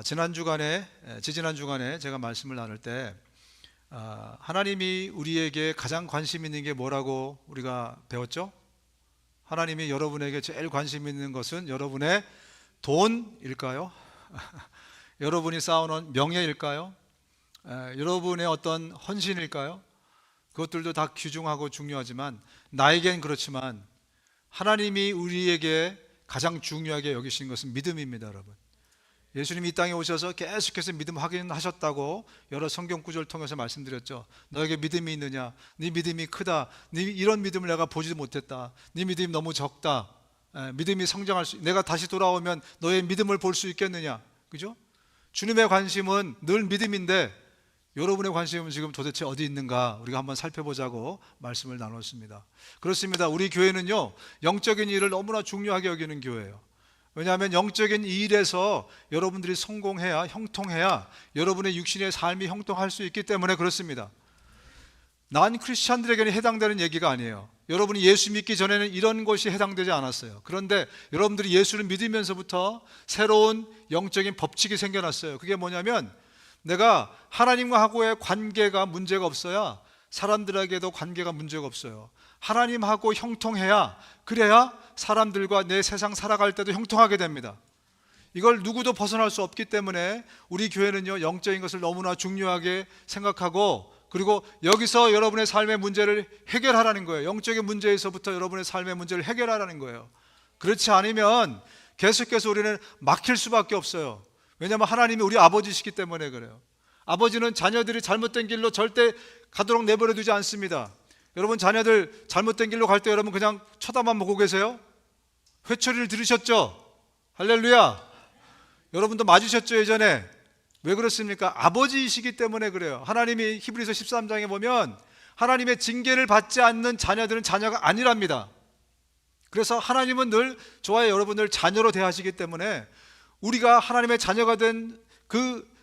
지지난 주간에 제가 말씀을 나눌 때 하나님이 우리에게 가장 관심 있는 게 뭐라고 우리가 배웠죠? 하나님이 여러분에게 제일 관심 있는 것은 여러분의 돈일까요? 여러분이 쌓아놓은 명예일까요? 여러분의 어떤 헌신일까요? 그것들도 다 귀중하고 중요하지만 나에겐 그렇지만 하나님이 우리에게 가장 중요하게 여기신 것은 믿음입니다, 여러분. 예수님이 이 땅에 오셔서 계속해서 믿음 확인하셨다고 여러 성경 구절을 통해서 말씀드렸죠. 너에게 믿음이 있느냐? 네 믿음이 크다. 네 이런 믿음을 내가 보지 못했다. 네 믿음이 너무 적다. 믿음이 성장할 내가 다시 돌아오면 너의 믿음을 볼 수 있겠느냐? 그죠? 주님의 관심은 늘 믿음인데 여러분의 관심은 지금 도대체 어디 있는가? 우리가 한번 살펴보자고 말씀을 나눴습니다. 그렇습니다. 우리 교회는요, 영적인 일을 너무나 중요하게 여기는 교회예요. 왜냐하면 영적인 일에서 여러분들이 성공해야, 형통해야 여러분의 육신의 삶이 형통할 수 있기 때문에 그렇습니다. 난 크리스찬들에게는 해당되는 얘기가 아니에요. 여러분이 예수 믿기 전에는 이런 것이 해당되지 않았어요. 그런데 여러분들이 예수를 믿으면서부터 새로운 영적인 법칙이 생겨났어요. 그게 뭐냐면 내가 하나님과 하고의 관계가 문제가 없어야 사람들에게도 관계가 문제가 없어요. 하나님하고 형통해야, 그래야 사람들과 내 세상 살아갈 때도 형통하게 됩니다. 이걸 누구도 벗어날 수 없기 때문에 우리 교회는요, 영적인 것을 너무나 중요하게 생각하고, 그리고 여기서 여러분의 삶의 문제를 해결하라는 거예요. 영적인 문제에서부터 여러분의 삶의 문제를 해결하라는 거예요. 그렇지 않으면 계속해서 우리는 막힐 수밖에 없어요. 왜냐하면 하나님이 우리 아버지시기 때문에 그래요. 아버지는 자녀들이 잘못된 길로 절대 가도록 내버려 두지 않습니다. 여러분, 자녀들 잘못된 길로 갈 때 여러분 그냥 쳐다만 보고 계세요? 회초리를 들으셨죠? 할렐루야. 여러분도 맞으셨죠, 예전에? 왜 그렇습니까? 아버지이시기 때문에 그래요. 하나님이 히브리서 13장에 보면 하나님의 징계를 받지 않는 자녀들은 자녀가 아니랍니다. 그래서 하나님은 늘 저와 여러분을 자녀로 대하시기 때문에 우리가 하나님의 자녀가 된 그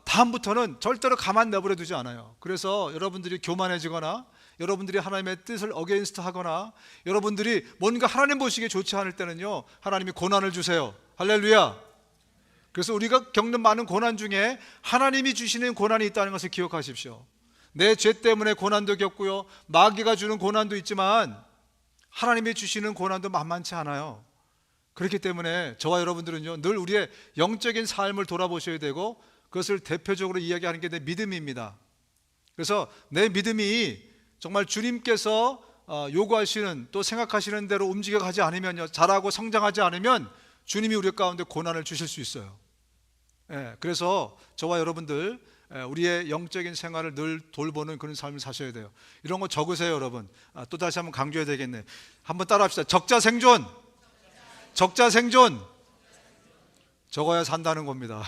다음부터는 절대로 가만 내버려 두지 않아요. 그래서 여러분들이 교만해지거나 여러분들이 하나님의 뜻을 어게인스트 하거나 여러분들이 뭔가 하나님 보시기에 좋지 않을 때는요, 하나님이 고난을 주세요. 할렐루야. 그래서 우리가 겪는 많은 고난 중에 하나님이 주시는 고난이 있다는 것을 기억하십시오. 내 죄 때문에 고난도 겪고요, 마귀가 주는 고난도 있지만 하나님이 주시는 고난도 만만치 않아요. 그렇기 때문에 저와 여러분들은요, 늘 우리의 영적인 삶을 돌아보셔야 되고, 그것을 대표적으로 이야기하는 게 내 믿음입니다. 그래서 내 믿음이 정말 주님께서 요구하시는, 또 생각하시는 대로 움직여가지 않으면요, 자라고 성장하지 않으면 주님이 우리 가운데 고난을 주실 수 있어요. 그래서 저와 여러분들 우리의 영적인 생활을 늘 돌보는 그런 삶을 사셔야 돼요. 이런 거 적으세요, 여러분. 또 다시 한번 강조해야 되겠네. 한번 따라합시다. 적자 생존. 적자 생존. 적어야 산다는 겁니다.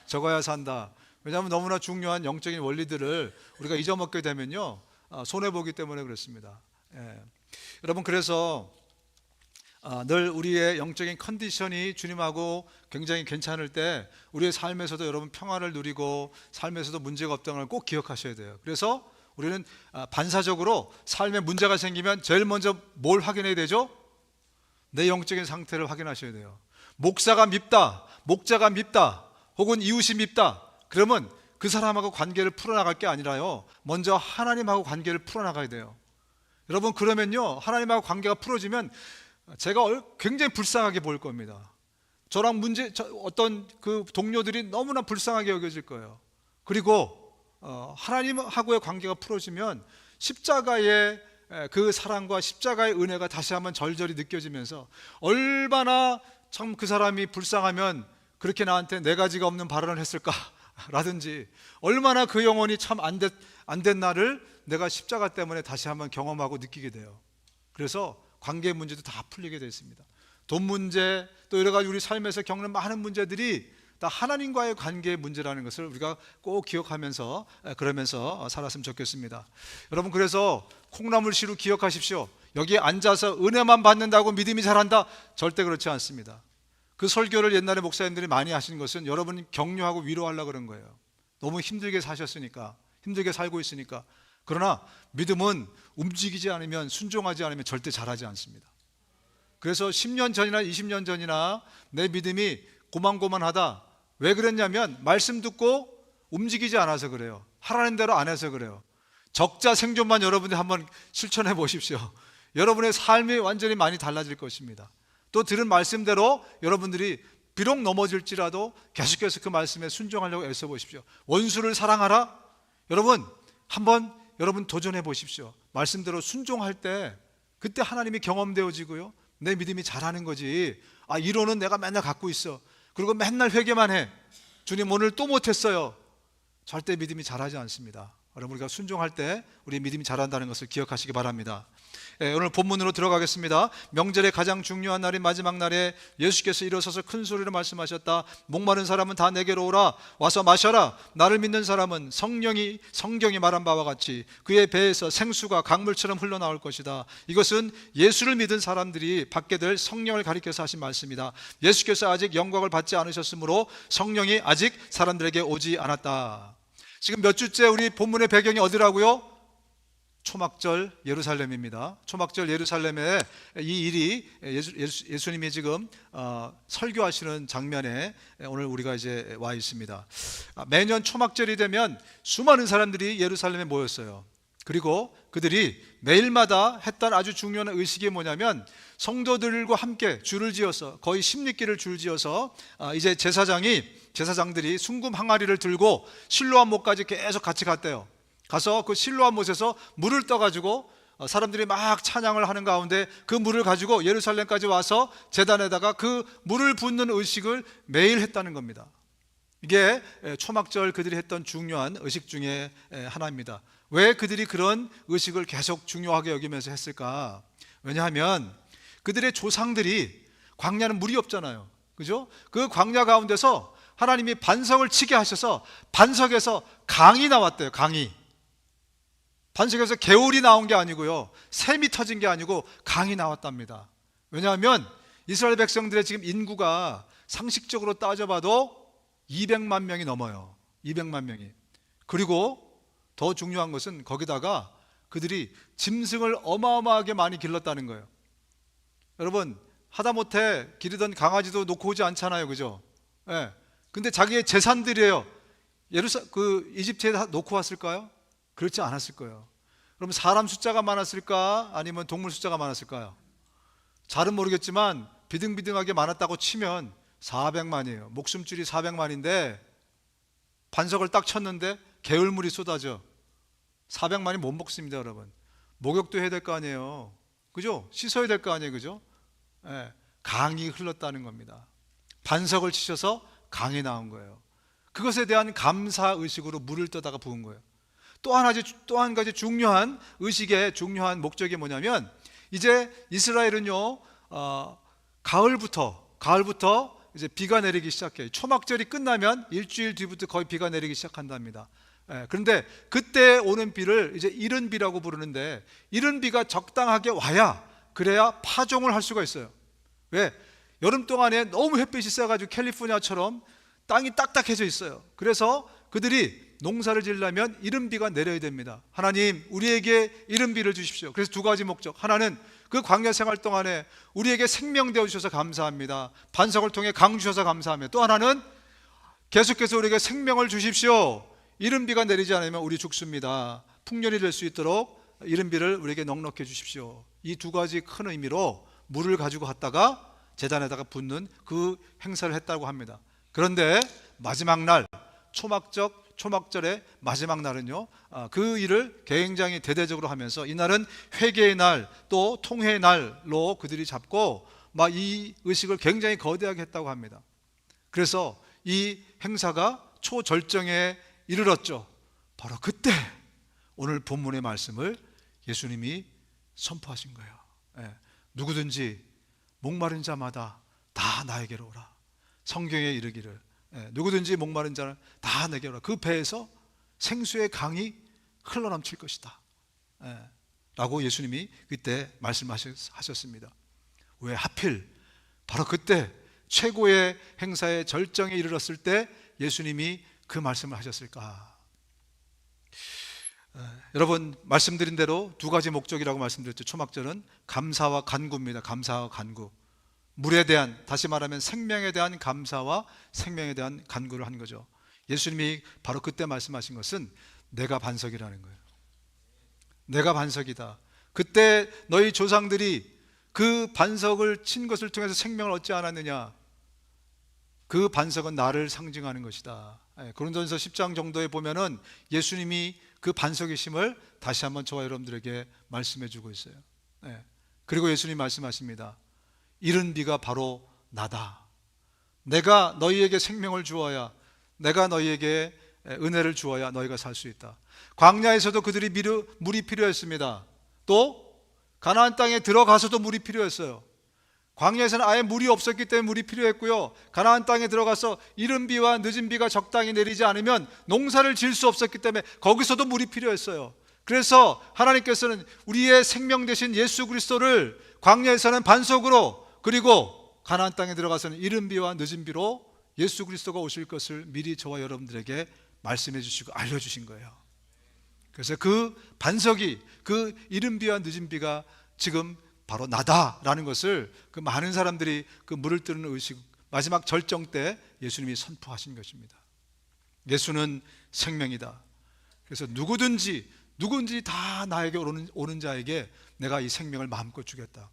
적어야 산다. 왜냐하면 너무나 중요한 영적인 원리들을 우리가 잊어먹게 되면요, 손해보기 때문에 그렇습니다. 여러분, 그래서 늘 우리의 영적인 컨디션이 주님하고 굉장히 괜찮을 때 우리의 삶에서도 여러분 평안을 누리고 삶에서도 문제가 없다는 걸 꼭 기억하셔야 돼요. 그래서 우리는 반사적으로 삶에 문제가 생기면 제일 먼저 뭘 확인해야 되죠? 내 영적인 상태를 확인하셔야 돼요. 목사가 밉다, 목자가 밉다, 혹은 이웃이 밉다, 그러면 그 사람하고 관계를 풀어나갈 게 아니라요, 먼저 하나님하고 관계를 풀어나가야 돼요. 여러분, 그러면요, 하나님하고 관계가 풀어지면 제가 굉장히 불쌍하게 보일 겁니다. 저랑 어떤 그 동료들이 너무나 불쌍하게 여겨질 거예요. 그리고 하나님하고의 관계가 풀어지면 십자가의 그 사랑과 십자가의 은혜가 다시 한번 절절히 느껴지면서 얼마나 참 그 사람이 불쌍하면 그렇게 나한테 네 가지가 없는 발언을 했을까 라든지, 얼마나 그 영혼이 참 안 된 나를 내가 십자가 때문에 다시 한번 경험하고 느끼게 돼요. 그래서 관계 문제도 다 풀리게 되어 있습니다. 돈 문제, 또 여러 가지 우리 삶에서 겪는 많은 문제들이 다 하나님과의 관계의 문제라는 것을 우리가 꼭 기억하면서 그러면서 살았으면 좋겠습니다. 여러분, 그래서 콩나물시루 기억하십시오. 여기에 앉아서 은혜만 받는다고 믿음이 자란다? 절대 그렇지 않습니다. 그 설교를 옛날에 목사님들이 많이 하신 것은 여러분이 격려하고 위로하려고 그런 거예요. 너무 힘들게 사셨으니까, 힘들게 살고 있으니까. 그러나 믿음은 움직이지 않으면, 순종하지 않으면 절대 자라지 않습니다. 그래서 10년 전이나 20년 전이나 내 믿음이 고만고만하다, 왜 그랬냐면 말씀 듣고 움직이지 않아서 그래요. 하라는 대로 안 해서 그래요. 적자 생존만 여러분들이 한번 실천해 보십시오. 여러분의 삶이 완전히 많이 달라질 것입니다. 또 들은 말씀대로 여러분들이 비록 넘어질지라도 계속해서 그 말씀에 순종하려고 애써 보십시오. 원수를 사랑하라. 여러분 한번 여러분 도전해 보십시오. 말씀대로 순종할 때 그때 하나님이 경험되어지고요, 내 믿음이 자라는 거지. 이론은 내가 맨날 갖고 있어. 그리고 맨날 회개만 해. 주님 오늘 또 못했어요. 절대 믿음이 자라지 않습니다. 여러분 우리가 순종할 때 우리 믿음이 자란다는 것을 기억하시기 바랍니다. 오늘 본문으로 들어가겠습니다. 명절의 가장 중요한 날인 마지막 날에 예수께서 일어서서 큰 소리로 말씀하셨다. 목마른 사람은 다 내게로 오라. 와서 마셔라. 나를 믿는 사람은 성경이 말한 바와 같이 그의 배에서 생수가 강물처럼 흘러나올 것이다. 이것은 예수를 믿은 사람들이 받게 될 성령을 가리켜서 하신 말씀이다. 예수께서 아직 영광을 받지 않으셨으므로 성령이 아직 사람들에게 오지 않았다. 지금 몇 주째 우리 본문의 배경이 어디라고요? 초막절 예루살렘입니다. 초막절 예루살렘에 이 일이 예수님이 지금 설교하시는 장면에 오늘 우리가 이제 와 있습니다. 매년 초막절이 되면 수많은 사람들이 예루살렘에 모였어요. 그리고 그들이 매일마다 했던 아주 중요한 의식이 뭐냐면 성도들과 함께 줄을 지어서 거의 10리길을 줄 지어서 이제 제사장들이 순금 항아리를 들고 실로암 못까지 계속 같이 갔대요. 가서 그 실로암 못에서 물을 떠가지고 사람들이 막 찬양을 하는 가운데 그 물을 가지고 예루살렘까지 와서 제단에다가 그 물을 붓는 의식을 매일 했다는 겁니다. 이게 초막절 그들이 했던 중요한 의식 중에 하나입니다. 왜 그들이 그런 의식을 계속 중요하게 여기면서 했을까? 왜냐하면 그들의 조상들이, 광야는 물이 없잖아요, 그죠? 그 광야 가운데서 하나님이 반석을 치게 하셔서 반석에서 강이 나왔대요. 강이. 반석에서 개울이 나온 게 아니고요, 샘이 터진 게 아니고 강이 나왔답니다. 왜냐하면 이스라엘 백성들의 지금 인구가 상식적으로 따져봐도 200만 명이 넘어요. 200만 명이. 그리고 더 중요한 것은 거기다가 그들이 짐승을 어마어마하게 많이 길렀다는 거예요. 여러분 하다못해 기르던 강아지도 놓고 오지 않잖아요, 그죠? 예. 근데 자기의 재산들이에요. 이집트에 다 놓고 왔을까요? 그렇지 않았을 거예요. 그럼 사람 숫자가 많았을까? 아니면 동물 숫자가 많았을까요? 잘은 모르겠지만 비등비등하게 많았다고 치면 400만이에요. 목숨줄이 400만인데 반석을 딱 쳤는데 개울물이 쏟아져. 400만이 못 먹습니다, 여러분. 목욕도 해야 될 거 아니에요, 그죠? 씻어야 될 거 아니에요, 그죠? 예, 강이 흘렀다는 겁니다. 반석을 치셔서 강이 나온 거예요. 그것에 대한 감사의식으로 물을 떠다가 부은 거예요. 또 한 가지 중요한 의식의 중요한 목적이 뭐냐면 이제 이스라엘은요, 가을부터 이제 비가 내리기 시작해요. 초막절이 끝나면 일주일 뒤부터 거의 비가 내리기 시작한답니다. 그런데 그때 오는 비를 이제 이른 비라고 부르는데, 이른 비가 적당하게 와야, 그래야 파종을 할 수가 있어요. 왜? 여름 동안에 너무 햇빛이 세가지고 캘리포니아처럼 땅이 딱딱해져 있어요. 그래서 그들이 농사를 지으려면 이른 비가 내려야 됩니다. 하나님 우리에게 이른 비를 주십시오. 그래서 두 가지 목적. 하나는 그 광야 생활 동안에 우리에게 생명 되어 주셔서 감사합니다. 반석을 통해 강 주셔서 감사합니다. 또 하나는 계속해서 우리에게 생명을 주십시오. 이른 비가 내리지 않으면 우리 죽습니다. 풍년이 될 수 있도록 이른 비를 우리에게 넉넉해 주십시오. 이 두 가지 큰 의미로 물을 가지고 갔다가 제단에다가 붓는 그 행사를 했다고 합니다. 그런데 마지막 날, 초막절의 마지막 날은요, 그 일을 굉장히 대대적으로 하면서 이날은 회개의 날, 또 통회의 날로 그들이 잡고 막 이 의식을 굉장히 거대하게 했다고 합니다. 그래서 이 행사가 초절정에 이르렀죠. 바로 그때 오늘 본문의 말씀을 예수님이 선포하신 거예요. 누구든지 목마른 자마다 다 나에게로 오라. 성경에 이르기를 누구든지 목마른 자는 다 내게로 오라. 그 배에서 생수의 강이 흘러넘칠 것이다 라고 예수님이 그때 말씀하셨습니다. 왜 하필 바로 그때 최고의 행사의 절정에 이르렀을 때 예수님이 그 말씀을 하셨을까? 여러분 말씀드린 대로 두 가지 목적이라고 말씀드렸죠. 초막절은 감사와 간구입니다. 감사와 간구. 물에 대한, 다시 말하면 생명에 대한 감사와 생명에 대한 간구를 한 거죠. 예수님이 바로 그때 말씀하신 것은 내가 반석이라는 거예요. 내가 반석이다. 그때 너희 조상들이 그 반석을 친 것을 통해서 생명을 얻지 않았느냐? 그 반석은 나를 상징하는 것이다. 고린도전서 10장 정도에 보면은 예수님이 그 반석이심을 다시 한번 저와 여러분들에게 말씀해 주고 있어요. 그리고 예수님 말씀하십니다. 이른 비가 바로 나다. 내가 너희에게 생명을 주어야, 내가 너희에게 은혜를 주어야 너희가 살 수 있다. 광야에서도 그들이 물이 필요했습니다. 또 가나안 땅에 들어가서도 물이 필요했어요. 광야에서는 아예 물이 없었기 때문에 물이 필요했고요, 가나안 땅에 들어가서 이른 비와 늦은 비가 적당히 내리지 않으면 농사를 지을 수 없었기 때문에 거기서도 물이 필요했어요. 그래서 하나님께서는 우리의 생명 되신 예수 그리스도를 광야에서는 반석으로, 그리고 가나안 땅에 들어가서는 이른 비와 늦은 비로 예수 그리스도가 오실 것을 미리 저와 여러분들에게 말씀해 주시고 알려주신 거예요. 그래서 그 반석이, 그 이른 비와 늦은 비가 지금 바로 나다라는 것을 그 많은 사람들이 그 물을 뜨는 의식, 마지막 절정 때 예수님이 선포하신 것입니다. 예수는 생명이다. 그래서 누구든지 다 나에게 오는 자에게 내가 이 생명을 마음껏 주겠다.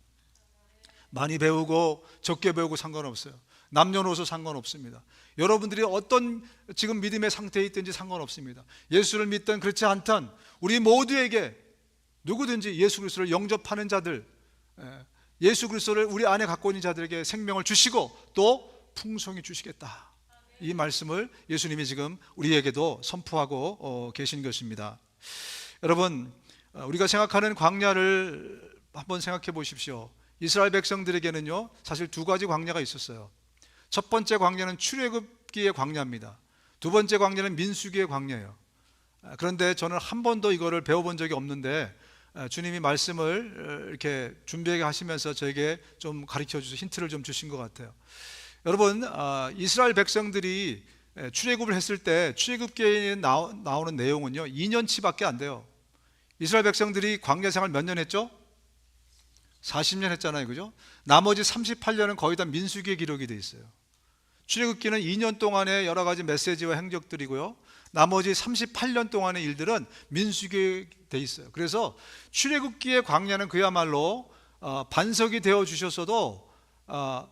많이 배우고 적게 배우고 상관없어요. 남녀노소 상관없습니다. 여러분들이 어떤 지금 믿음의 상태에 있든지 상관없습니다. 예수를 믿든 그렇지 않든 우리 모두에게, 누구든지 예수 그리스도를 영접하는 자들, 예수 그리스도를 우리 안에 갖고 있는 자들에게 생명을 주시고 또 풍성히 주시겠다. 이 말씀을 예수님이 지금 우리에게도 선포하고 계신 것입니다. 여러분, 우리가 생각하는 광야를 한번 생각해 보십시오. 이스라엘 백성들에게는요, 사실 두 가지 광야가 있었어요. 첫 번째 광야는 출애굽기의 광야입니다. 두 번째 광야는 민수기의 광야예요. 그런데 저는 한 번도 이거를 배워본 적이 없는데 주님이 말씀을 이렇게 준비하게 하시면서 저에게 좀 가르쳐 주셔서 힌트를 좀 주신 것 같아요. 여러분, 이스라엘 백성들이 출애굽을 했을 때 출애굽기에 나오는 내용은요 2년치밖에 안 돼요. 이스라엘 백성들이 광야 생활 몇 년 했죠? 40년 했잖아요, 그죠? 나머지 38년은 거의 다 민수기에 기록이 돼 있어요. 출애굽기는 2년 동안의 여러 가지 메시지와 행적들이고요, 나머지 38년 동안의 일들은 민수기에 돼 있어요. 그래서 출애굽기의 광야는 그야말로 반석이 되어 주셨어도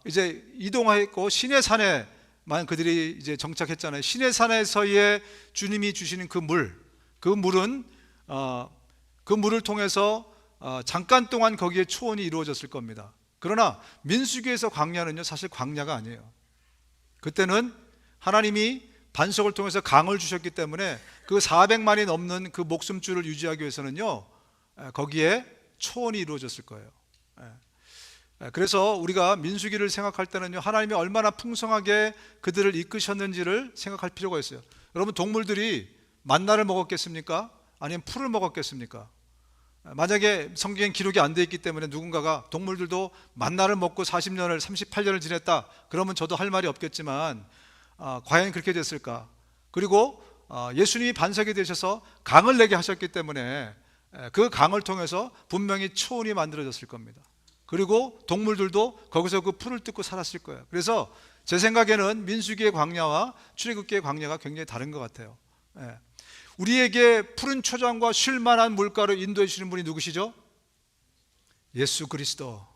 이제 이동했고 시내산에만 그들이 이제 정착했잖아요. 시내산에서의 주님이 주시는 그 물은 그 물을 통해서 잠깐 동안 거기에 초원이 이루어졌을 겁니다. 그러나 민수기에서 광야는요 사실 광야가 아니에요. 그때는 하나님이 반석을 통해서 강을 주셨기 때문에 그 400만이 넘는 그 목숨줄을 유지하기 위해서는요 거기에 초원이 이루어졌을 거예요. 그래서 우리가 민수기를 생각할 때는요 하나님이 얼마나 풍성하게 그들을 이끄셨는지를 생각할 필요가 있어요. 여러분, 동물들이 만나를 먹었겠습니까? 아니면 풀을 먹었겠습니까? 만약에 성경에 기록이 안 돼 있기 때문에 누군가가 동물들도 만나를 먹고 40년을 38년을 지냈다 그러면 저도 할 말이 없겠지만 과연 그렇게 됐을까? 그리고 예수님이 반석이 되셔서 강을 내게 하셨기 때문에 그 강을 통해서 분명히 초원이 만들어졌을 겁니다. 그리고 동물들도 거기서 그 풀을 뜯고 살았을 거예요. 그래서 제 생각에는 민수기의 광야와 출애굽기의 광야가 굉장히 다른 것 같아요. 우리에게 푸른 초장과 쉴만한 물가로 인도해 주시는 분이 누구시죠? 예수 그리스도.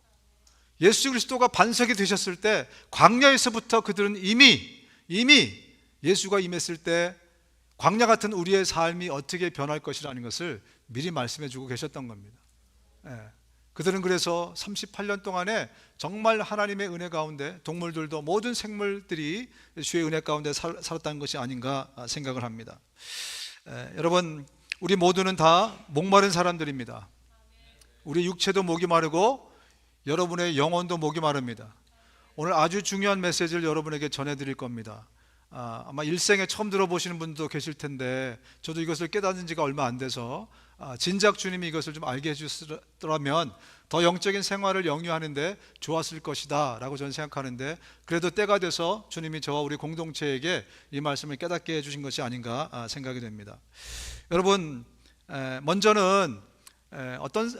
예수 그리스도가 반석이 되셨을 때 광야에서부터 그들은 이미 예수가 임했을 때 광야 같은 우리의 삶이 어떻게 변할 것이라는 것을 미리 말씀해 주고 계셨던 겁니다. 그들은 그래서 38년 동안에 정말 하나님의 은혜 가운데 동물들도 모든 생물들이 주의 은혜 가운데 살았다는 것이 아닌가 생각을 합니다. 여러분, 우리 모두는 다 목마른 사람들입니다. 우리 육체도 목이 마르고 여러분의 영혼도 목이 마릅니다. 오늘 아주 중요한 메시지를 여러분에게 전해드릴 겁니다. 아마 일생에 처음 들어보시는 분도 계실 텐데 저도 이것을 깨닫은 지가 얼마 안 돼서 진작 주님이 이것을 좀 알게 해주셨더라면 더 영적인 생활을 영위하는데 좋았을 것이다 라고 저는 생각하는데, 그래도 때가 돼서 주님이 저와 우리 공동체에게 이 말씀을 깨닫게 해주신 것이 아닌가 생각이 됩니다. 여러분, 먼저는 어떤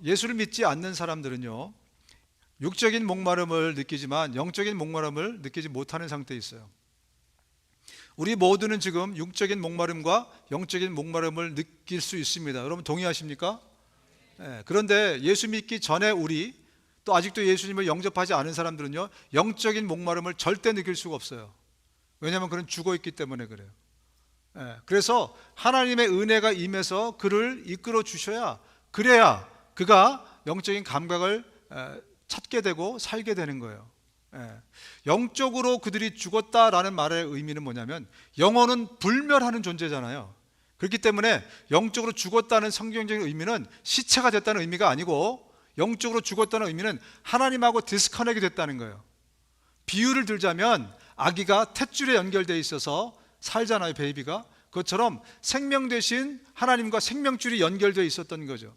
예수를 믿지 않는 사람들은요 육적인 목마름을 느끼지만 영적인 목마름을 느끼지 못하는 상태에 있어요. 우리 모두는 지금 육적인 목마름과 영적인 목마름을 느낄 수 있습니다. 여러분 동의하십니까? 그런데 예수 믿기 전에 우리, 또 아직도 예수님을 영접하지 않은 사람들은요, 영적인 목마름을 절대 느낄 수가 없어요. 왜냐하면 그는 죽어 있기 때문에 그래요. 그래서 하나님의 은혜가 임해서 그를 이끌어 주셔야, 그래야 그가 영적인 감각을 찾게 되고 살게 되는 거예요. 영적으로 그들이 죽었다라는 말의 의미는 뭐냐면, 영혼은 불멸하는 존재잖아요. 그렇기 때문에 영적으로 죽었다는 성경적인 의미는 시체가 됐다는 의미가 아니고, 영적으로 죽었다는 의미는 하나님하고 디스커넥이 됐다는 거예요. 비유를 들자면 아기가 탯줄에 연결되어 있어서 살잖아요, 베이비가. 그것처럼 생명 대신 하나님과 생명줄이 연결되어 있었던 거죠.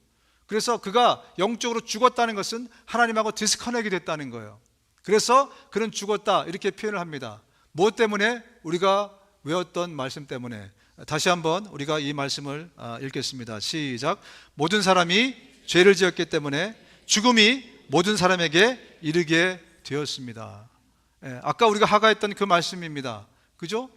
그래서 그가 영적으로 죽었다는 것은 하나님하고 디스커넥이 됐다는 거예요. 그래서 그는 죽었다 이렇게 표현을 합니다. 무엇 때문에? 우리가 외웠던 말씀 때문에. 다시 한번 우리가 이 말씀을 읽겠습니다. 시작. 모든 사람이 죄를 지었기 때문에 죽음이 모든 사람에게 이르게 되었습니다. 아까 우리가 하가했던 그 말씀입니다. 그죠?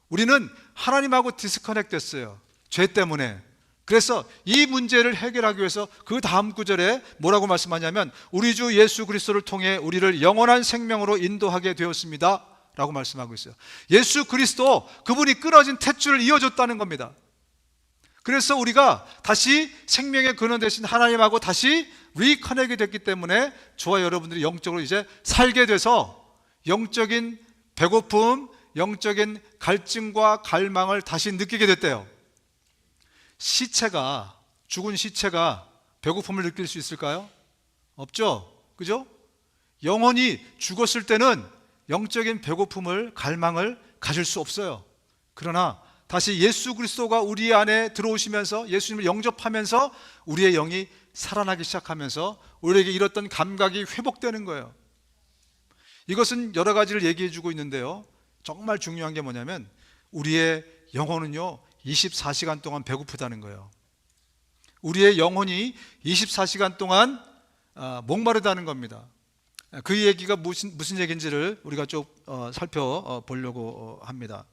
우리는 하나님하고 디스커넥 됐어요, 죄 때문에. 그래서 이 문제를 해결하기 위해서 그 다음 구절에 뭐라고 말씀하냐면, 우리 주 예수 그리스도를 통해 우리를 영원한 생명으로 인도하게 되었습니다 라고 말씀하고 있어요. 예수 그리스도, 그분이 끊어진 탯줄을 이어줬다는 겁니다. 그래서 우리가 다시 생명의 근원 되신 하나님하고 다시 리커넥이 됐기 때문에 저와 여러분들이 영적으로 이제 살게 돼서 영적인 배고픔, 영적인 갈증과 갈망을 다시 느끼게 됐대요. 시체가, 죽은 시체가 배고픔을 느낄 수 있을까요? 없죠? 그죠? 영혼이 죽었을 때는 영적인 배고픔을, 갈망을 가질 수 없어요. 그러나 다시 예수 그리스도가 우리 안에 들어오시면서, 예수님을 영접하면서 우리의 영이 살아나기 시작하면서 우리에게 잃었던 감각이 회복되는 거예요. 이것은 여러 가지를 얘기해 주고 있는데요, 정말 중요한 게 뭐냐면, 우리의 영혼은요 24시간 동안 배고프다는 거예요. 우리의 영혼이 24시간 동안 목마르다는 겁니다. 그 얘기가 무슨 얘기인지를 우리가 좀 살펴보려고 합니다.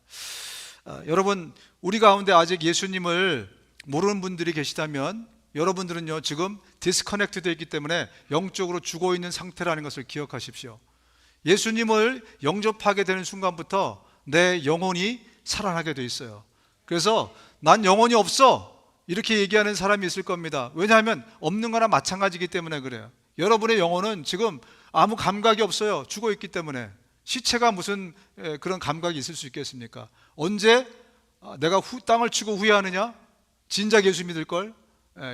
여러분, 우리 가운데 아직 예수님을 모르는 분들이 계시다면, 여러분들은요 지금 디스커넥트 되어 있기 때문에 영적으로 죽어 있는 상태라는 것을 기억하십시오. 예수님을 영접하게 되는 순간부터 내 영혼이 살아나게 돼 있어요. 그래서 난 영혼이 없어 이렇게 얘기하는 사람이 있을 겁니다. 왜냐하면 없는 거나 마찬가지이기 때문에 그래요. 여러분의 영혼은 지금 아무 감각이 없어요. 죽어 있기 때문에. 시체가 무슨 그런 감각이 있을 수 있겠습니까? 언제 내가 땅을 치고 후회하느냐? 진작 예수 믿을걸?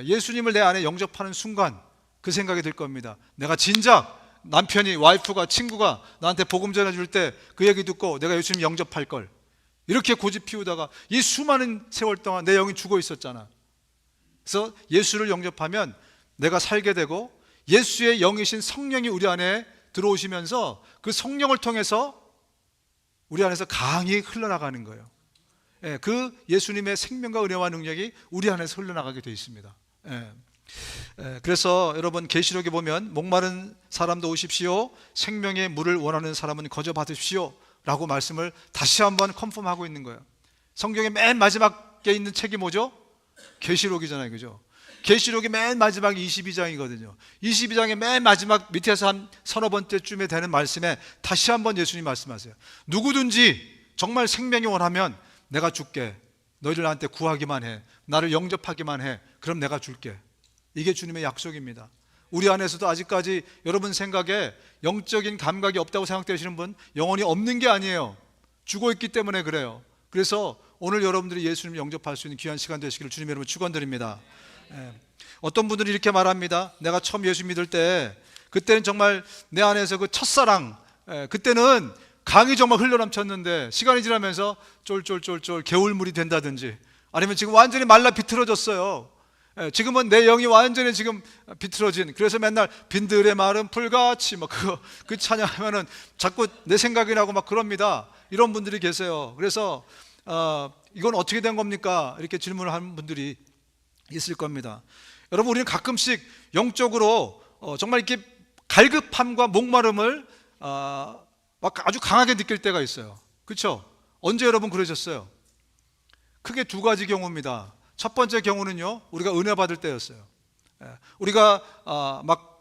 예수님을 내 안에 영접하는 순간 그 생각이 들 겁니다. 내가 진작 남편이, 와이프가, 친구가 나한테 복음 전해줄 때 그 얘기 듣고 내가 예수님 영접할 걸, 이렇게 고집 피우다가 이 수많은 세월 동안 내 영이 죽어 있었잖아. 그래서 예수를 영접하면 내가 살게 되고, 예수의 영이신 성령이 우리 안에 들어오시면서 그 성령을 통해서 우리 안에서 강이 흘러나가는 거예요. 그 예수님의 생명과 은혜와 능력이 우리 안에서 흘러나가게 되어 있습니다. 그래서 여러분, 계시록에 보면 목마른 사람도 오십시오, 생명의 물을 원하는 사람은 거저 받으십시오 라고 말씀을 다시 한번 컨펌하고 있는 거예요. 성경의 맨 마지막에 있는 책이 뭐죠? 계시록이잖아요, 그죠? 계시록이 맨 마지막 22장이거든요 22장의 맨 마지막 밑에서 한 서너 번째쯤에 되는 말씀에 다시 한번 예수님 말씀하세요. 누구든지 정말 생명이 원하면 내가 줄게. 너희들 나한테 구하기만 해, 나를 영접하기만 해, 그럼 내가 줄게. 이게 주님의 약속입니다. 우리 안에서도 아직까지 여러분 생각에 영적인 감각이 없다고 생각되시는 분, 영혼이 없는 게 아니에요. 죽어 있기 때문에 그래요. 그래서 오늘 여러분들이 예수님을 영접할 수 있는 귀한 시간 되시기를 주님의 이름으로 축원드립니다. 어떤 분들이 이렇게 말합니다. 내가 처음 예수 믿을 때, 그때는 정말 내 안에서 그 첫사랑, 그때는 강이 정말 흘러넘쳤는데 시간이 지나면서 쫄쫄쫄쫄 개울물이 된다든지, 아니면 지금 완전히 말라 비틀어졌어요. 지금은 내 영이 완전히 지금 비틀어진, 그래서 맨날 빈들의 마른 풀같이 막 그 찬양하면은 자꾸 내 생각이 나고 막 그럽니다. 이런 분들이 계세요. 그래서 이건 어떻게 된 겁니까? 이렇게 질문을 하는 분들이 있을 겁니다. 여러분, 우리는 가끔씩 영적으로 정말 이렇게 갈급함과 목마름을 막 아주 강하게 느낄 때가 있어요. 그렇죠? 언제 여러분 그러셨어요? 크게 두 가지 경우입니다. 첫 번째 경우는요, 우리가 은혜 받을 때였어요. 우리가 막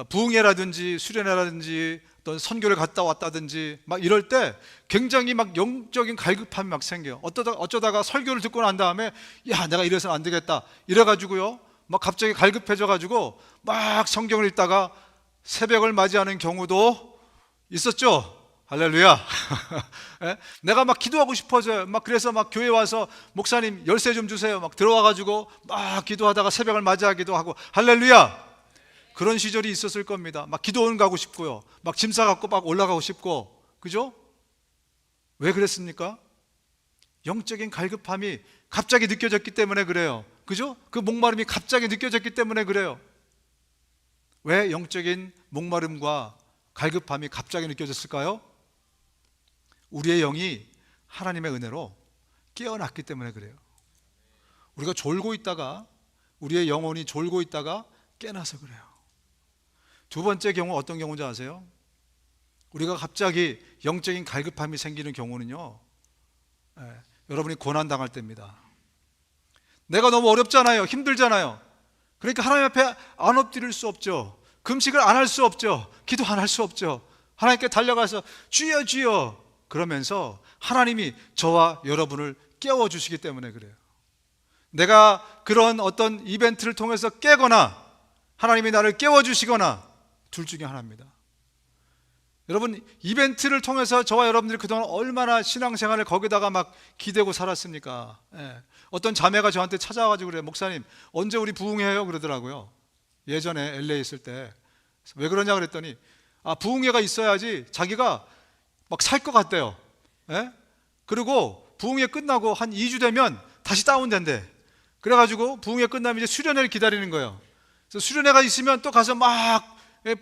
부흥회라든지 수련회라든지 어떤 선교를 갔다 왔다든지 막 이럴 때 굉장히 막 영적인 갈급함이 막 생겨요. 어쩌다가 설교를 듣고 난 다음에 야, 내가 이래서는 안 되겠다 이래가지고요, 막 갑자기 갈급해져가지고 막 성경을 읽다가 새벽을 맞이하는 경우도 있었죠. 할렐루야. 내가 막 기도하고 싶어져요. 막 그래서 막 교회 와서 목사님 열쇠 좀 주세요. 막 들어와가지고 막 기도하다가 새벽을 맞이하기도 하고, 할렐루야. 그런 시절이 있었을 겁니다. 막 기도원 가고 싶고요. 막 짐 싸갖고 막 올라가고 싶고, 그죠? 왜 그랬습니까? 영적인 갈급함이 갑자기 느껴졌기 때문에 그래요. 그죠? 그 목마름이 갑자기 느껴졌기 때문에 그래요. 왜 영적인 목마름과 갈급함이 갑자기 느껴졌을까요? 우리의 영이 하나님의 은혜로 깨어났기 때문에 그래요. 우리가 졸고 있다가, 우리의 영혼이 졸고 있다가 깨어나서 그래요. 두 번째 경우 어떤 경우인지 아세요? 우리가 갑자기 영적인 갈급함이 생기는 경우는요, 여러분이 고난당할 때입니다. 내가 너무 어렵잖아요. 힘들잖아요. 그러니까 하나님 앞에 안 엎드릴 수 없죠. 금식을 안 할 수 없죠. 기도 안 할 수 없죠. 하나님께 달려가서 주여 주여 그러면서 하나님이 저와 여러분을 깨워주시기 때문에 그래요. 내가 그런 어떤 이벤트를 통해서 깨거나 하나님이 나를 깨워주시거나 둘 중에 하나입니다. 여러분, 이벤트를 통해서 저와 여러분들이 그동안 얼마나 신앙생활을 거기다가 막 기대고 살았습니까? 어떤 자매가 저한테 찾아와가지고 그래요. 목사님 언제 우리 부흥회해요? 그러더라고요. 예전에 LA 있을 때. 왜 그러냐 그랬더니 부흥회가 있어야지 자기가 막 살 것 같대요. 그리고 부흥회 끝나고 한 2주 되면 다시 다운된대. 그래가지고 부흥회 끝나면 이제 수련회를 기다리는 거예요. 그래서 수련회가 있으면 또 가서 막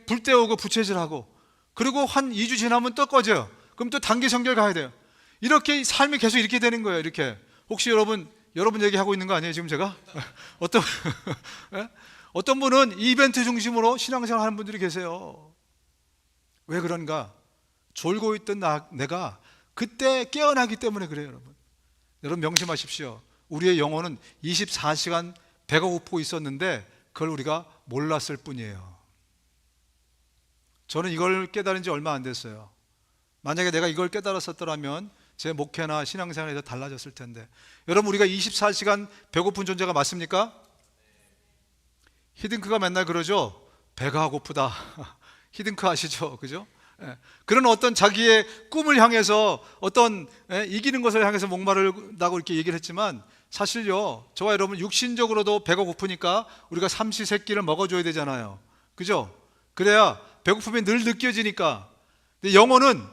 불 때우고 부채질하고, 그리고 한 2주 지나면 또 꺼져요. 그럼 또 단기 성결 가야 돼요. 이렇게 삶이 계속 이렇게 되는 거예요. 이렇게. 혹시 여러분 얘기하고 있는 거 아니에요 지금 제가? 어떤 분은 이벤트 중심으로 신앙생활 하는 분들이 계세요. 왜 그런가? 졸고 있던 내가 그때 깨어나기 때문에 그래요. 여러분 명심하십시오. 우리의 영혼은 24시간 배가 고프고 있었는데 그걸 우리가 몰랐을 뿐이에요. 저는 이걸 깨달은 지 얼마 안 됐어요. 만약에 내가 이걸 깨달았었더라면 제 목회나 신앙생활이 더 달라졌을 텐데. 여러분, 우리가 24시간 배고픈 존재가 맞습니까? 히딩크가 맨날 그러죠. 배가 고프다. 히딩크 아시죠? 그죠? 그런 어떤 자기의 꿈을 향해서 어떤 이기는 것을 향해서 목마르다고 이렇게 얘기를 했지만, 사실요, 저와 여러분 육신적으로도 배가 고프니까 우리가 삼시세끼를 먹어줘야 되잖아요. 그죠? 그래야 배고픔이 늘 느껴지니까. 근데 영혼은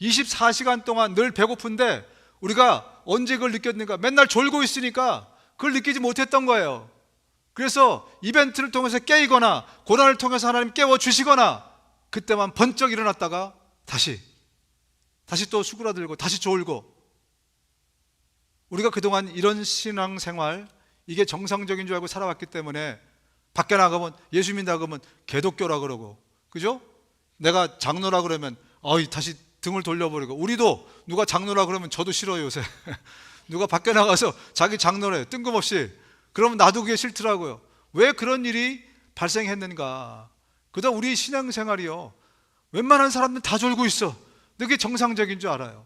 24시간 동안 늘 배고픈데 우리가 언제 그걸 느꼈는가? 맨날 졸고 있으니까 그걸 느끼지 못했던 거예요. 그래서 이벤트를 통해서 깨이거나 고난을 통해서 하나님 깨워주시거나 그때만 번쩍 일어났다가 다시 또 수그라들고 다시 졸고. 우리가 그동안 이런 신앙생활, 이게 정상적인 줄 알고 살아왔기 때문에 밖에 나가면 예수 믿는다 그러면 개독교라 그러고, 그죠? 내가 장로라 그러면 다시 등을 돌려버리고. 우리도 누가 장로라 그러면 저도 싫어요 요새. 누가 밖에 나가서 자기 장로래 뜬금없이 그러면 나도 그게 싫더라고요. 왜 그런 일이 발생했는가? 그다음 우리 신앙생활이요, 웬만한 사람들은 다 졸고 있어. 근데 그게 정상적인 줄 알아요.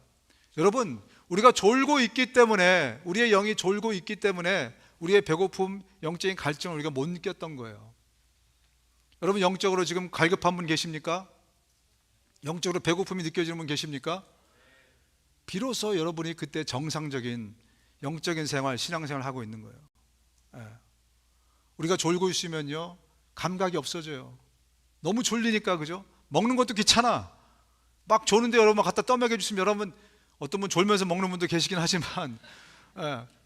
여러분, 우리가 졸고 있기 때문에, 우리의 영이 졸고 있기 때문에 우리의 배고픔, 영적인 갈증을 우리가 못 느꼈던 거예요. 여러분, 영적으로 지금 갈급한 분 계십니까? 영적으로 배고픔이 느껴지는 분 계십니까? 비로소 여러분이 그때 정상적인 영적인 생활, 신앙생활을 하고 있는 거예요. 우리가 졸고 있으면요, 감각이 없어져요. 너무 졸리니까. 그죠? 먹는 것도 귀찮아. 막 조는데 여러분 갖다 떠먹여 주시면, 여러분 어떤 분 졸면서 먹는 분도 계시긴 하지만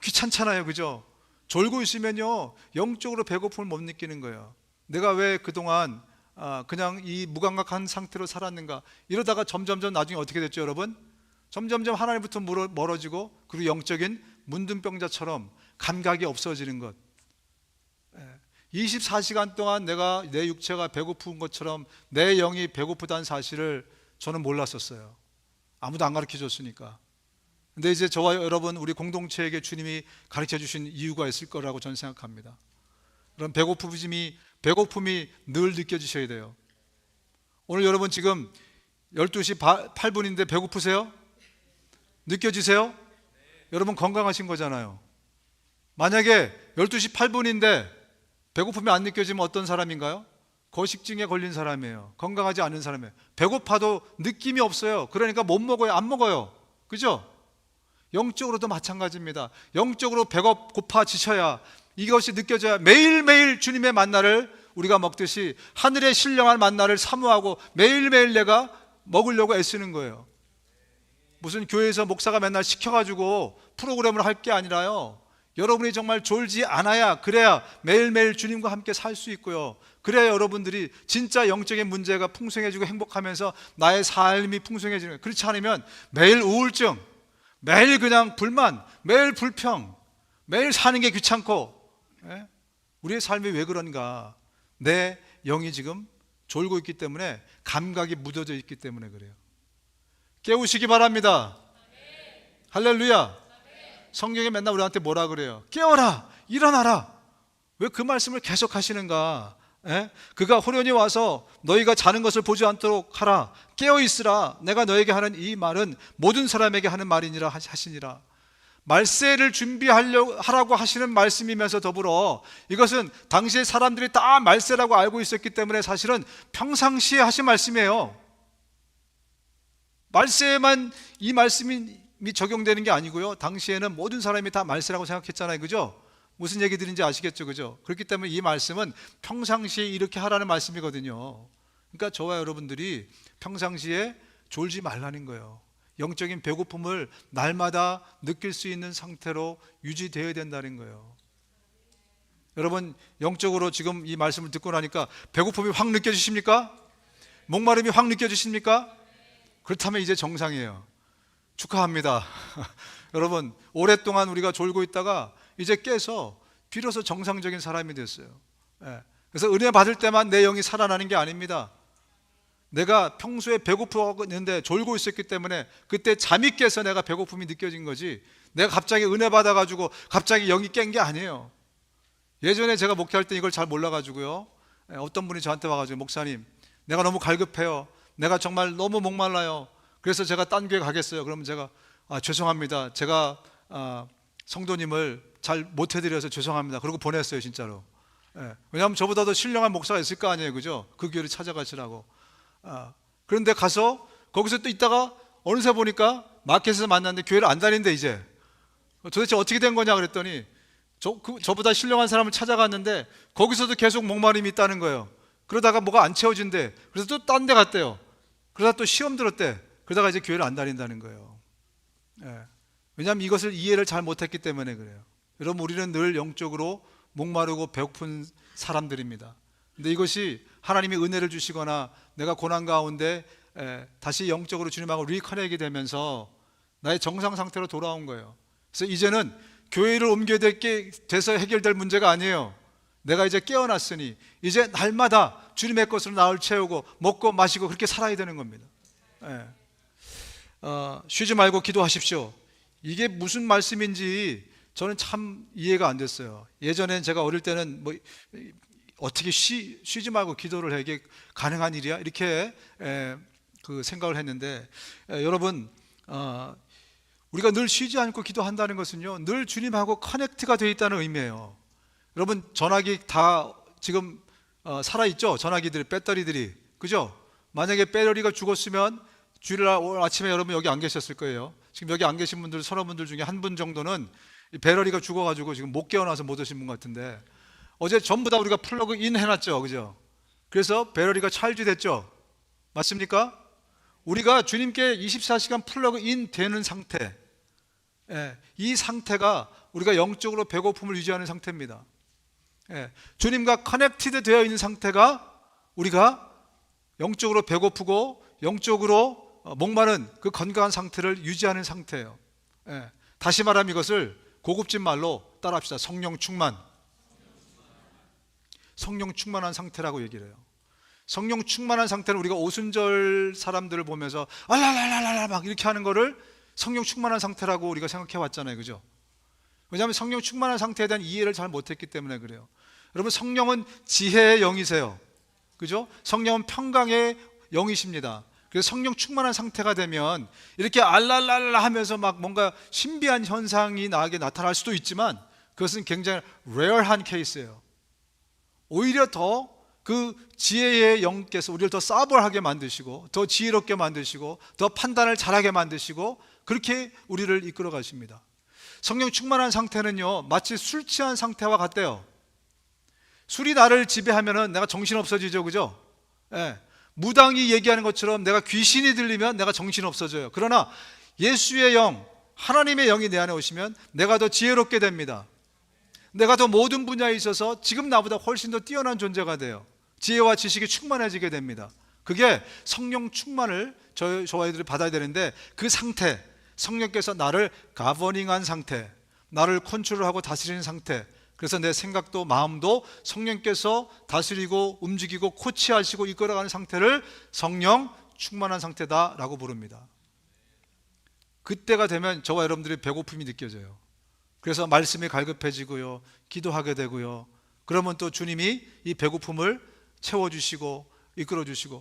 귀찮잖아요. 그죠? 졸고 있으면요, 영적으로 배고픔을 못 느끼는 거예요. 내가 왜 그동안 그냥 이 무감각한 상태로 살았는가? 이러다가 점점점 나중에 어떻게 됐죠 여러분? 점점점 하나님부터 멀어지고, 그리고 영적인 문둥병자처럼 감각이 없어지는 것. 24시간 동안 내가 내 육체가 배고픈 것처럼 내 영이 배고프다는 사실을 저는 몰랐었어요. 아무도 안 가르쳐 줬으니까. 근데 이제 저와 여러분 우리 공동체에게 주님이 가르쳐 주신 이유가 있을 거라고 저는 생각합니다. 그런 배고픔이 늘 느껴지셔야 돼요. 오늘 여러분 지금 12시 8분인데 배고프세요? 느껴지세요? 여러분 건강하신 거잖아요. 만약에 12시 8분인데 배고픔이 안 느껴지면 어떤 사람인가요? 거식증에 걸린 사람이에요. 건강하지 않은 사람이에요. 배고파도 느낌이 없어요. 그러니까 못 먹어요. 안 먹어요. 그죠? 영적으로도 마찬가지입니다. 영적으로 고파지셔야, 이것이 느껴져야 매일매일 주님의 만나를 우리가 먹듯이 하늘의 신령한 만나를 사모하고 매일매일 내가 먹으려고 애쓰는 거예요. 무슨 교회에서 목사가 맨날 시켜가지고 프로그램을 할 게 아니라요, 여러분이 정말 졸지 않아야, 그래야 매일매일 주님과 함께 살 수 있고요, 그래야 여러분들이 진짜 영적인 문제가 풍성해지고 행복하면서 나의 삶이 풍성해지는 거예요. 그렇지 않으면 매일 우울증, 매일 그냥 불만, 매일 불평, 매일 사는 게 귀찮고, 우리의 삶이 왜 그런가? 내 영이 지금 졸고 있기 때문에, 감각이 묻어져 있기 때문에 그래요. 깨우시기 바랍니다. 할렐루야. 성경에 맨날 우리한테 뭐라 그래요? 깨어라, 일어나라. 왜 그 말씀을 계속 하시는가? 그가 호련히 와서 너희가 자는 것을 보지 않도록 하라. 깨어 있으라. 내가 너에게 하는 이 말은 모든 사람에게 하는 말이니라 하시니라. 말세를 준비하라고 하시는 말씀이면서 더불어 이것은 당시에 사람들이 다 말세라고 알고 있었기 때문에 사실은 평상시에 하신 말씀이에요. 말세에만 이 말씀이 적용되는 게 아니고요, 당시에는 모든 사람이 다 말세라고 생각했잖아요. 그죠? 무슨 얘기 드린지 아시겠죠? 그죠? 그렇기 때문에 이 말씀은 평상시에 이렇게 하라는 말씀이거든요. 그러니까 저와 여러분들이 평상시에 졸지 말라는 거예요. 영적인 배고픔을 날마다 느낄 수 있는 상태로 유지되어야 된다는 거예요. 여러분, 영적으로 지금 이 말씀을 듣고 나니까 배고픔이 확 느껴지십니까? 목마름이 확 느껴지십니까? 그렇다면 이제 정상이에요. 축하합니다. 여러분, 오랫동안 우리가 졸고 있다가 이제 깨서 비로소 정상적인 사람이 됐어요. 그래서 은혜 받을 때만 내 영이 살아나는 게 아닙니다. 내가 평소에 배고프는데 졸고 있었기 때문에 그때 잠이 깨서 내가 배고픔이 느껴진 거지, 내가 갑자기 은혜 받아가지고 갑자기 영이 깬 게 아니에요. 예전에 제가 목회할 때 이걸 잘 몰라가지고요, 어떤 분이 저한테 와가지고, 목사님, 내가 너무 갈급해요. 내가 정말 너무 목말라요. 그래서 제가 딴 교회 가겠어요. 그러면 제가 죄송합니다. 제가 성도님을 잘 못해드려서 죄송합니다. 그러고 보냈어요, 진짜로. 왜냐하면 저보다도 신령한 목사가 있을 거 아니에요. 그죠? 그 교회를 찾아가시라고. 그런데 가서 거기서 또 있다가 어느새 보니까 마켓에서 만났는데 교회를 안 다닌대. 이제 도대체 어떻게 된 거냐 그랬더니 저보다 신령한 사람을 찾아갔는데 거기서도 계속 목마름이 있다는 거예요. 그러다가 뭐가 안 채워진대. 그래서 또 딴 데 갔대요. 그러다 또 시험 들었대. 그러다가 이제 교회를 안 다닌다는 거예요. 왜냐하면 이것을 이해를 잘 못했기 때문에 그래요. 여러분, 우리는 늘 영적으로 목마르고 배고픈 사람들입니다. 근데 이것이 하나님이 은혜를 주시거나 내가 고난 가운데 다시 영적으로 주님하고 리커넥이 되면서 나의 정상 상태로 돌아온 거예요. 그래서 이제는 교회를 옮겨야 돼서 해결될 문제가 아니에요. 내가 이제 깨어났으니 이제 날마다 주님의 것으로 나를 채우고 먹고 마시고 그렇게 살아야 되는 겁니다. 쉬지 말고 기도하십시오. 이게 무슨 말씀인지 저는 참 이해가 안 됐어요. 예전엔 제가 어릴 때는 뭐 어떻게 쉬지 말고 기도를 해, 이게 가능한 일이야? 이렇게 그 생각을 했는데, 여러분, 우리가 늘 쉬지 않고 기도한다는 것은요, 늘 주님하고 커넥트가 되어 있다는 의미예요. 여러분, 전화기 다 지금 살아있죠? 전화기들, 배터리들이. 그죠? 만약에 배터리가 죽었으면 주일날 아침에 여러분 여기 안 계셨을 거예요. 지금 여기 안 계신 분들, 서러분들 중에 한 분 정도는 배터리가 죽어가지고 지금 못 깨어나서 못 오신 분 같은데, 어제 전부 다 우리가 플러그 인 해놨죠. 그죠? 그래서 배터리가 찰지 됐죠. 맞습니까? 우리가 주님께 24시간 플러그 인 되는 상태, 이 상태가 우리가 영적으로 배고픔을 유지하는 상태입니다. 주님과 커넥티드 되어 있는 상태가 우리가 영적으로 배고프고 영적으로 목마른 그 건강한 상태를 유지하는 상태예요. 다시 말하면 이것을 고급진 말로 따라합시다. 성령 충만. 성령 충만한 상태라고 얘기를 해요. 성령 충만한 상태는 우리가 오순절 사람들을 보면서 알랄랄랄랄 막 이렇게 하는 거를 성령 충만한 상태라고 우리가 생각해 왔잖아요. 그죠? 왜냐하면 성령 충만한 상태에 대한 이해를 잘 못했기 때문에 그래요. 여러분, 성령은 지혜의 영이세요. 그죠? 성령은 평강의 영이십니다. 그래서 성령 충만한 상태가 되면 이렇게 알랄랄라 하면서 막 뭔가 신비한 현상이 나에게 나타날 수도 있지만 그것은 굉장히 레어한 케이스예요. 오히려 더 그 지혜의 영께서 우리를 더 싸벌하게 만드시고 더 지혜롭게 만드시고 더 판단을 잘하게 만드시고 그렇게 우리를 이끌어 가십니다. 성령 충만한 상태는요, 마치 술 취한 상태와 같대요. 술이 나를 지배하면은 내가 정신없어지죠. 그죠? 예. 무당이 얘기하는 것처럼 내가 귀신이 들리면 내가 정신없어져요. 그러나 예수의 영, 하나님의 영이 내 안에 오시면 내가 더 지혜롭게 됩니다. 내가 더 모든 분야에 있어서 지금 나보다 훨씬 더 뛰어난 존재가 돼요. 지혜와 지식이 충만해지게 됩니다. 그게 성령 충만을 저와 아이들이 받아야 되는데, 그 상태, 성령께서 나를 가버닝한 상태, 나를 컨트롤하고 다스리는 상태, 그래서 내 생각도 마음도 성령께서 다스리고 움직이고 코치하시고 이끌어가는 상태를 성령 충만한 상태다라고 부릅니다. 그때가 되면 저와 여러분들이 배고픔이 느껴져요. 그래서 말씀이 갈급해지고요, 기도하게 되고요. 그러면 또 주님이 이 배고픔을 채워주시고 이끌어주시고,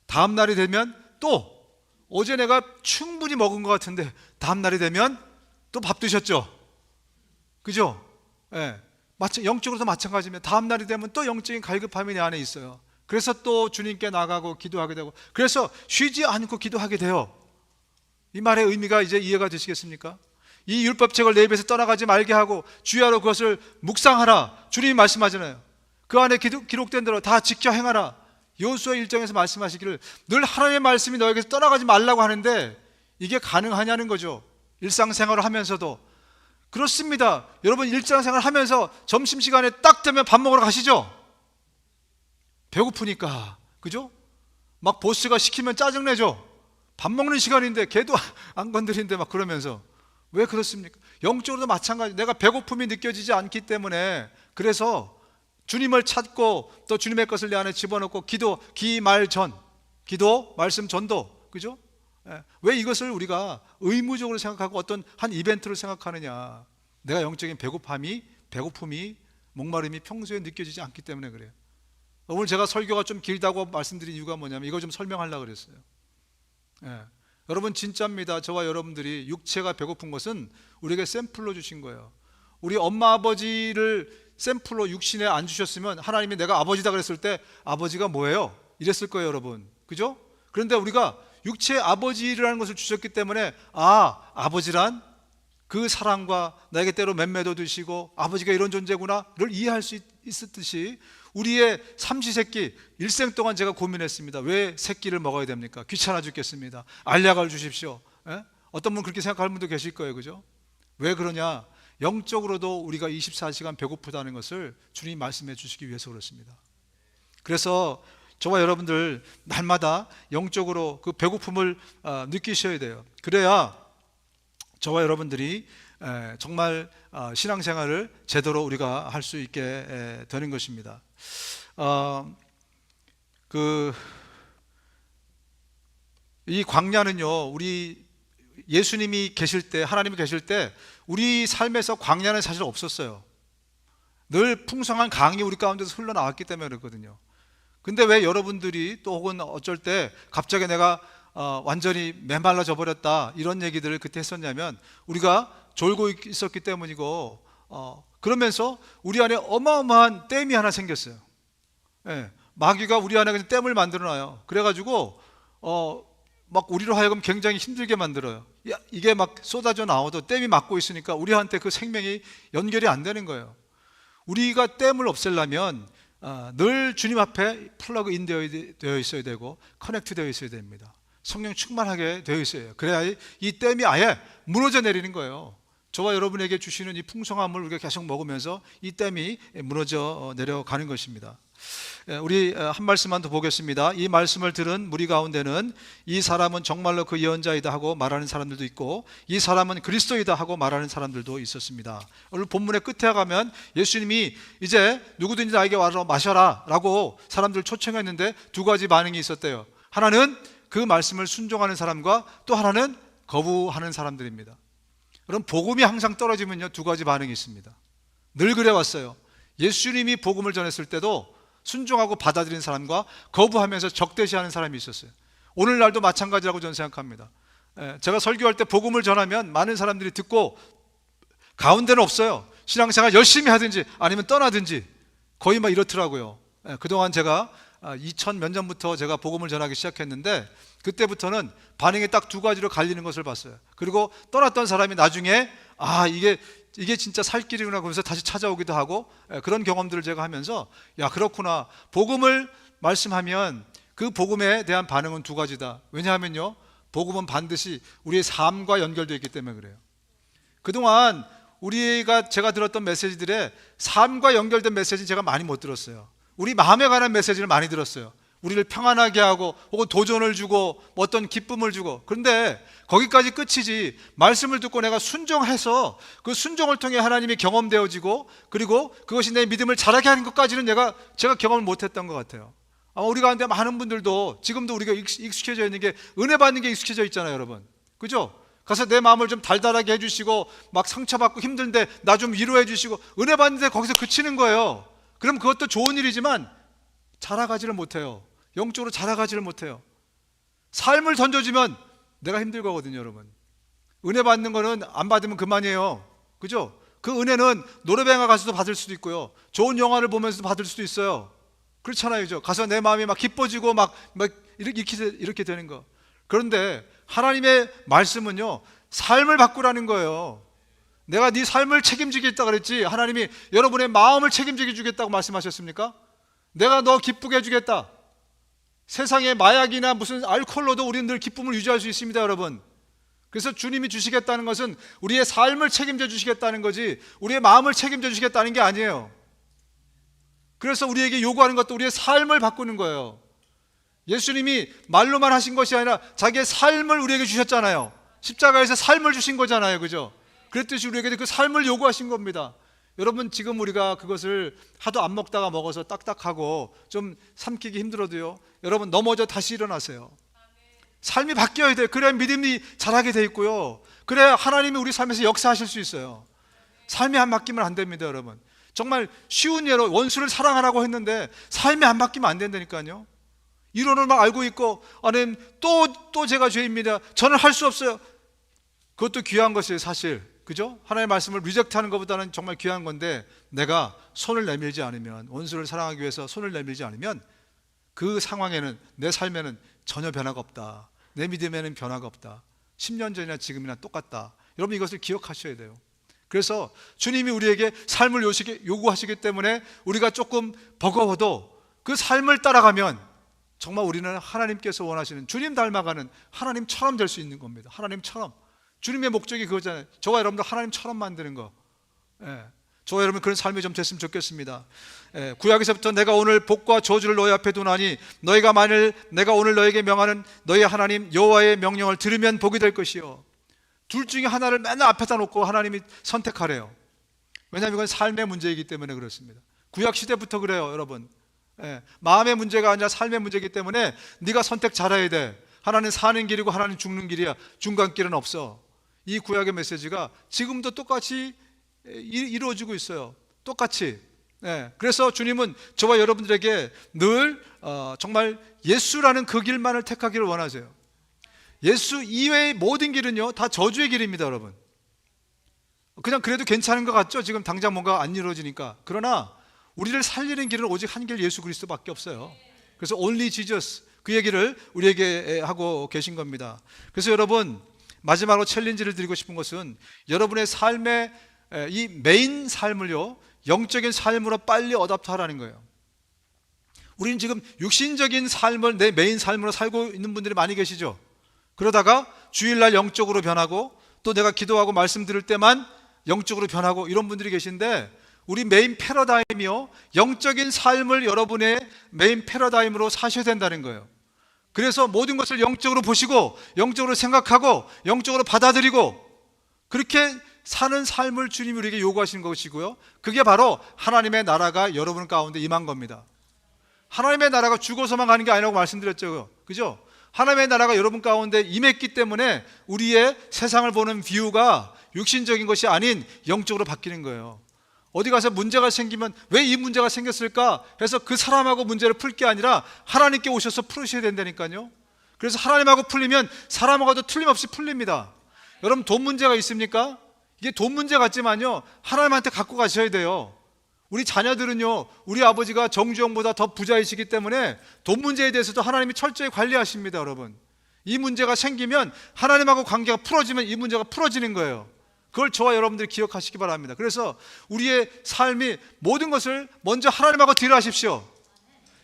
다음 날이 되면 또 어제 내가 충분히 먹은 것 같은데 다음 날이 되면 또 밥 드셨죠? 그죠? 예. 영적으로도 마찬가지입니다. 다음 날이 되면 또 영적인 갈급함이 내 안에 있어요. 그래서 또 주님께 나가고 기도하게 되고, 그래서 쉬지 않고 기도하게 돼요. 이 말의 의미가 이제 이해가 되시겠습니까? 이 율법책을 내 입에서 떠나가지 말게 하고 주야로 그것을 묵상하라. 주님이 말씀하잖아요. 그 안에 기록된 대로 다 지켜 행하라. 여호수아 1장에서 말씀하시기를 늘 하나님의 말씀이 너에게서 떠나가지 말라고 하는데 이게 가능하냐는 거죠. 일상생활을 하면서도. 그렇습니다. 여러분, 일상생활을 하면서 점심시간에 딱 되면 밥 먹으러 가시죠? 배고프니까. 그죠? 막 보스가 시키면 짜증내죠? 밥 먹는 시간인데 걔도 안 건드리는데 막 그러면서. 왜 그렇습니까? 영적으로도 마찬가지. 내가 배고픔이 느껴지지 않기 때문에, 그래서 주님을 찾고 또 주님의 것을 내 안에 집어넣고 기도, 기말전, 기도, 말씀, 전도. 그죠? 왜 이것을 우리가 의무적으로 생각하고 어떤 한 이벤트로 생각하느냐? 내가 영적인 배고픔이, 목마름이 평소에 느껴지지 않기 때문에 그래요. 오늘 제가 설교가 좀 길다고 말씀드린 이유가 뭐냐면 이거 좀 설명하려고 그랬어요. 여러분, 진짜입니다. 저와 여러분들이 육체가 배고픈 것은 우리에게 샘플로 주신 거예요. 우리 엄마 아버지를 샘플로 육신에 안 주셨으면 하나님이 내가 아버지다 그랬을 때 아버지가 뭐예요? 이랬을 거예요, 여러분. 그죠? 그런데 우리가 육체의 아버지라는 것을 주셨기 때문에, 아버지란 그 사랑과 나에게 때로 맴매도 드시고 아버지가 이런 존재구나를 이해할 수 있었듯이, 우리의 삼시세끼 일생 동안 제가 고민했습니다. 왜 새끼를 먹어야 됩니까? 귀찮아 죽겠습니다. 알약을 주십시오. 어떤 분 그렇게 생각하는 분도 계실 거예요. 그죠? 왜 그러냐? 영적으로도 우리가 24시간 배고프다는 것을 주님이 말씀해 주시기 위해서 그렇습니다. 그래서 저와 여러분들 날마다 영적으로 그 배고픔을 느끼셔야 돼요. 그래야 저와 여러분들이 정말 신앙생활을 제대로 우리가 할 수 있게 되는 것입니다. 이 광야는요, 우리 예수님이 계실 때, 하나님이 계실 때 우리 삶에서 광야는 사실 없었어요. 늘 풍성한 강이 우리 가운데서 흘러나왔기 때문에 그렇거든요. 근데 왜 여러분들이 또 혹은 어쩔 때 갑자기 내가 완전히 메말라져 버렸다 이런 얘기들을 그때 했었냐면, 우리가 졸고 있었기 때문이고, 그러면서 우리 안에 어마어마한 댐이 하나 생겼어요. 마귀가 우리 안에 그냥 댐을 만들어 놔요. 그래가지고 막 우리로 하여금 굉장히 힘들게 만들어요. 이게 막 쏟아져 나와도 댐이 막고 있으니까 우리한테 그 생명이 연결이 안 되는 거예요. 우리가 댐을 없애려면 늘 주님 앞에 플러그 인 되어 있어야 되고 커넥트 되어 있어야 됩니다. 성령 충만하게 되어 있어야 해요. 그래야 이 댐이 아예 무너져 내리는 거예요. 저와 여러분에게 주시는 이 풍성함을 우리가 계속 먹으면서 이 댐이 무너져 내려가는 것입니다. 우리 한 말씀만 더 보겠습니다. 이 말씀을 들은 무리 가운데는 이 사람은 정말로 그 예언자이다 하고 말하는 사람들도 있고, 이 사람은 그리스도이다 하고 말하는 사람들도 있었습니다. 오늘 본문의 끝에 가면 예수님이 이제 누구든지 나에게 와서 마셔라 라고 사람들을 초청했는데 두 가지 반응이 있었대요. 하나는 그 말씀을 순종하는 사람과 또 하나는 거부하는 사람들입니다. 그럼 복음이 항상 떨어지면요, 두 가지 반응이 있습니다. 늘 그래왔어요. 예수님이 복음을 전했을 때도 순종하고 받아들인 사람과 거부하면서 적대시하는 사람이 있었어요. 오늘날도 마찬가지라고 저는 생각합니다. 제가 설교할 때 복음을 전하면 많은 사람들이 듣고 가운데는 없어요. 신앙생활 열심히 하든지 아니면 떠나든지 거의 막 이렇더라고요. 그동안 제가 2000 몇 년부터 제가 복음을 전하기 시작했는데 그때부터는 반응이 딱 두 가지로 갈리는 것을 봤어요. 그리고 떠났던 사람이 나중에 이게 진짜 살 길이구나 그러면서 다시 찾아오기도 하고, 그런 경험들을 제가 하면서 야, 그렇구나, 복음을 말씀하면 그 복음에 대한 반응은 두 가지다. 왜냐하면요, 복음은 반드시 우리의 삶과 연결되어 있기 때문에 그래요. 그동안 제가 들었던 메시지들에 삶과 연결된 메시지 제가 많이 못 들었어요. 우리 마음에 관한 메시지를 많이 들었어요. 우리를 평안하게 하고 혹은 도전을 주고 어떤 기쁨을 주고. 그런데 거기까지 끝이지, 말씀을 듣고 내가 순종해서 그 순종을 통해 하나님이 경험되어지고 그리고 그것이 내 믿음을 자라게 하는 것까지는 제가 경험을 못했던 것 같아요. 아마 우리 가운데 많은 분들도 지금도 우리가 익숙해져 있는 게 은혜 받는 게 익숙해져 있잖아요, 여러분. 그죠? 가서 내 마음을 좀 달달하게 해주시고 막 상처받고 힘든데 나 좀 위로해 주시고 은혜 받는데 거기서 그치는 거예요. 그럼 그것도 좋은 일이지만 자라가지를 못해요. 영적으로 자라가지를 못해요. 삶을 던져주면 내가 힘들 거거든요, 여러분. 은혜 받는 거는 안 받으면 그만이에요. 그죠? 그 은혜는 노래방에 가서도 받을 수도 있고요, 좋은 영화를 보면서도 받을 수도 있어요. 그렇잖아요, 그죠? 가서 내 마음이 막 기뻐지고 막 이렇게 되는 거. 그런데 하나님의 말씀은요, 삶을 바꾸라는 거예요. 내가 네 삶을 책임지겠다 그랬지, 하나님이 여러분의 마음을 책임지게 주겠다고 말씀하셨습니까? 내가 너 기쁘게 해주겠다. 세상의 마약이나 무슨 알코올로도 우리는 늘 기쁨을 유지할 수 있습니다, 여러분. 그래서 주님이 주시겠다는 것은 우리의 삶을 책임져 주시겠다는 거지 우리의 마음을 책임져 주시겠다는 게 아니에요. 그래서 우리에게 요구하는 것도 우리의 삶을 바꾸는 거예요. 예수님이 말로만 하신 것이 아니라 자기의 삶을 우리에게 주셨잖아요. 십자가에서 삶을 주신 거잖아요, 그죠? 그랬듯이 우리에게 그 삶을 요구하신 겁니다. 여러분, 지금 우리가 그것을 하도 안 먹다가 먹어서 딱딱하고 좀 삼키기 힘들어도요, 여러분 넘어져 다시 일어나세요. 삶이 바뀌어야 돼요. 그래야 믿음이 자라게 돼 있고요, 그래야 하나님이 우리 삶에서 역사하실 수 있어요. 삶이 안 바뀌면 안 됩니다, 여러분. 정말 쉬운 예로 원수를 사랑하라고 했는데 삶이 안 바뀌면 안 된다니까요. 이론을 막 알고 있고 아니면 또 제가 죄입니다, 저는 할 수 없어요. 그것도 귀한 것이에요, 사실. 그죠? 하나님의 말씀을 리젝트하는 것보다는 정말 귀한 건데, 내가 손을 내밀지 않으면, 원수를 사랑하기 위해서 손을 내밀지 않으면 그 상황에는, 내 삶에는 전혀 변화가 없다. 내 믿음에는 변화가 없다. 10년 전이나 지금이나 똑같다. 여러분, 이것을 기억하셔야 돼요. 그래서 주님이 우리에게 삶을 요구하시기 때문에 우리가 조금 버거워도 그 삶을 따라가면 정말 우리는 하나님께서 원하시는, 주님 닮아가는 하나님처럼 될 수 있는 겁니다. 하나님처럼. 주님의 목적이 그거잖아요. 저와 여러분들 하나님처럼 만드는 거. 저와 여러분 그런 삶이 좀 됐으면 좋겠습니다. 구약에서부터 내가 오늘 복과 저주를 너희 앞에 두나니 너희가 만일 내가 오늘 너에게 명하는 너희 하나님 여호와의 명령을 들으면 복이 될 것이요. 둘 중에 하나를 맨날 앞에다 놓고 하나님이 선택하래요. 왜냐하면 이건 삶의 문제이기 때문에 그렇습니다. 구약 시대부터 그래요, 여러분. 마음의 문제가 아니라 삶의 문제이기 때문에 네가 선택 잘해야 돼. 하나는 사는 길이고 하나는 죽는 길이야. 중간길은 없어. 이 구약의 메시지가 지금도 똑같이 이루어지고 있어요. 똑같이. 그래서 주님은 저와 여러분들에게 늘 정말 예수라는 그 길만을 택하기를 원하세요. 예수 이외의 모든 길은요 다 저주의 길입니다, 여러분. 그냥 그래도 괜찮은 것 같죠? 지금 당장 뭔가 안 이루어지니까. 그러나 우리를 살리는 길은 오직 한 길, 예수 그리스도밖에 없어요. 그래서 only Jesus, 그 얘기를 우리에게 하고 계신 겁니다. 그래서 여러분, 마지막으로 챌린지를 드리고 싶은 것은 여러분의 삶의 이 메인 삶을요 영적인 삶으로 빨리 어답트하라는 거예요. 우리는 지금 육신적인 삶을 내 메인 삶으로 살고 있는 분들이 많이 계시죠. 그러다가 주일날 영적으로 변하고 또 내가 기도하고 말씀 들을 때만 영적으로 변하고 이런 분들이 계신데, 우리 메인 패러다임이요, 영적인 삶을 여러분의 메인 패러다임으로 사셔야 된다는 거예요. 그래서 모든 것을 영적으로 보시고 영적으로 생각하고 영적으로 받아들이고 그렇게 사는 삶을 주님이 우리에게 요구하시는 것이고요, 그게 바로 하나님의 나라가 여러분 가운데 임한 겁니다. 하나님의 나라가 죽어서만 가는 게 아니라고 말씀드렸죠. 그죠? 하나님의 나라가 여러분 가운데 임했기 때문에 우리의 세상을 보는 뷰가 육신적인 것이 아닌 영적으로 바뀌는 거예요. 어디 가서 문제가 생기면 왜 이 문제가 생겼을까 해서 그 사람하고 문제를 풀 게 아니라 하나님께 오셔서 풀으셔야 된다니까요. 그래서 하나님하고 풀리면 사람하고도 틀림없이 풀립니다. 여러분, 돈 문제가 있습니까? 이게 돈 문제 같지만요, 하나님한테 갖고 가셔야 돼요. 우리 자녀들은요, 우리 아버지가 정주영보다 더 부자이시기 때문에 돈 문제에 대해서도 하나님이 철저히 관리하십니다. 여러분, 이 문제가 생기면 하나님하고 관계가 풀어지면 이 문제가 풀어지는 거예요. 그걸 저와 여러분들이 기억하시기 바랍니다. 그래서 우리의 삶이 모든 것을 먼저 하나님하고 딜하십시오.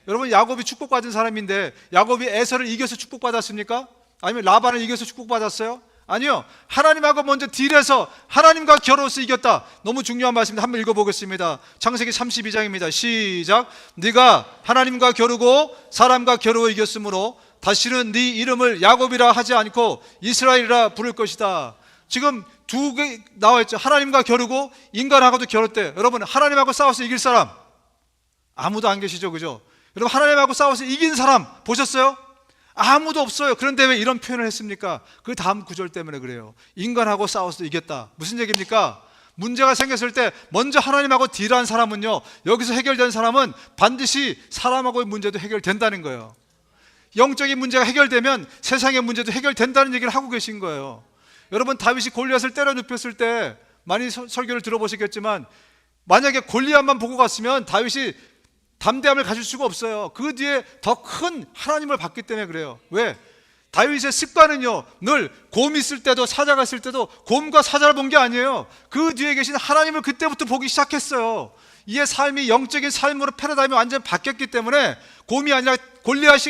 여러분, 야곱이 축복받은 사람인데 야곱이 에서를 이겨서 축복받았습니까? 아니면 라반을 이겨서 축복받았어요? 아니요, 하나님하고 먼저 딜해서 하나님과 겨루어서 이겼다. 너무 중요한 말씀입니다. 한번 읽어보겠습니다. 창세기 32장입니다 시작. 네가 하나님과 겨루고 사람과 겨루어 이겼으므로 다시는 네 이름을 야곱이라 하지 않고 이스라엘이라 부를 것이다. 지금 두 개 나와 있죠. 하나님과 겨루고 인간하고도 겨뤘대. 여러분, 하나님하고 싸워서 이길 사람 아무도 안 계시죠, 그죠? 여러분, 하나님하고 싸워서 이긴 사람 보셨어요? 아무도 없어요. 그런데 왜 이런 표현을 했습니까? 그 다음 구절 때문에 그래요. 인간하고 싸워서 이겼다. 무슨 얘기입니까? 문제가 생겼을 때 먼저 하나님하고 딜한 사람은요, 여기서 해결된 사람은 반드시 사람하고의 문제도 해결된다는 거예요. 영적인 문제가 해결되면 세상의 문제도 해결된다는 얘기를 하고 계신 거예요. 여러분, 다윗이 골리앗을 때려 눕혔을 때 많이 설교를 들어보시겠지만 만약에 골리앗만 보고 갔으면 다윗이 담대함을 가질 수가 없어요. 그 뒤에 더 큰 하나님을 봤기 때문에 그래요. 왜? 다윗의 습관은요, 늘 곰이 있을 때도 사자가 있을 때도 곰과 사자를 본 게 아니에요. 그 뒤에 계신 하나님을 그때부터 보기 시작했어요. 이의 삶이 영적인 삶으로 패러다임이 완전히 바뀌었기 때문에 곰이 아니라 골리앗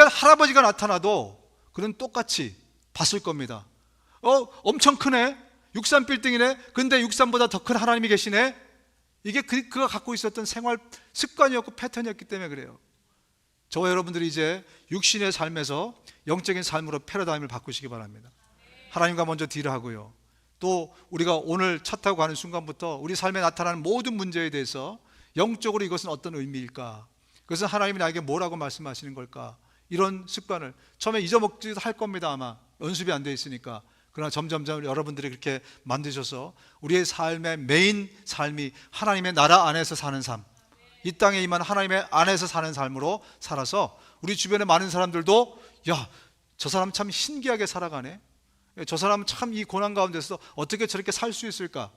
할아버지가 나타나도 그는 똑같이 봤을 겁니다. 엄청 크네, 63빌딩이네, 근데 63보다 더 큰 하나님이 계시네. 이게 그가 갖고 있었던 생활 습관이었고 패턴이었기 때문에 그래요. 저와 여러분들이 이제 육신의 삶에서 영적인 삶으로 패러다임을 바꾸시기 바랍니다. 하나님과 먼저 딜하고요, 또 우리가 오늘 차 타고 가는 순간부터 우리 삶에 나타나는 모든 문제에 대해서 영적으로 이것은 어떤 의미일까, 그것은 하나님이 나에게 뭐라고 말씀하시는 걸까, 이런 습관을 처음에 잊어먹지도 할 겁니다. 아마 연습이 안 돼 있으니까. 그러나 점점점 여러분들이 그렇게 만드셔서 우리의 삶의 메인 삶이 하나님의 나라 안에서 사는 삶, 이 땅에 임한 하나님의 안에서 사는 삶으로 살아서 우리 주변에 많은 사람들도 야, 저 사람 참 신기하게 살아가네, 저 사람은 참 이 고난 가운데서 어떻게 저렇게 살 수 있을까,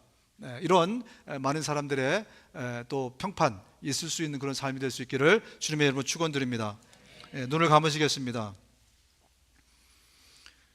이런 많은 사람들의 또 평판 있을 수 있는 그런 삶이 될 수 있기를 주님의 이름으로 축원드립니다. 눈을 감으시겠습니다.